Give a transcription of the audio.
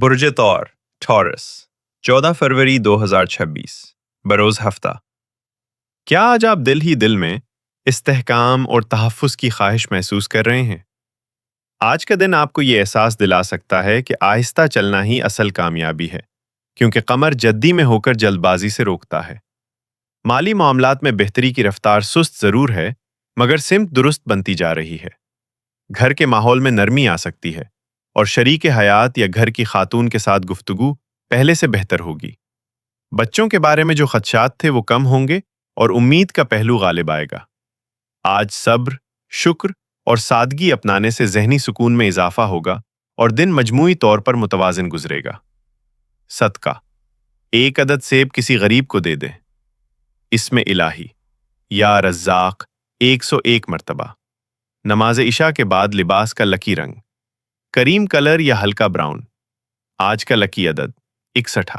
برج طور ٹورس 14 فروری 2026 بروز ہفتہ۔ کیا آج آپ دل ہی دل میں استحکام اور تحفظ کی خواہش محسوس کر رہے ہیں؟ آج کا دن آپ کو یہ احساس دلا سکتا ہے کہ آہستہ چلنا ہی اصل کامیابی ہے، کیونکہ قمر جدی میں ہو کر جلد بازی سے روکتا ہے۔ مالی معاملات میں بہتری کی رفتار سست ضرور ہے، مگر سمت درست بنتی جا رہی ہے۔ گھر کے ماحول میں نرمی آ سکتی ہے، اور شریک حیات یا گھر کی خاتون کے ساتھ گفتگو پہلے سے بہتر ہوگی۔ بچوں کے بارے میں جو خدشات تھے وہ کم ہوں گے اور امید کا پہلو غالب آئے گا۔ آج صبر، شکر اور سادگی اپنانے سے ذہنی سکون میں اضافہ ہوگا اور دن مجموعی طور پر متوازن گزرے گا۔ صدقہ 1 عدد سیب کسی غریب کو دے دیں۔ اسم الہی یا رزاق 101 مرتبہ۔ نماز عشاء کے بعد لباس کا لکی رنگ کریم کلر یا ہلکا براؤن۔ آج کا لکی عدد 61۔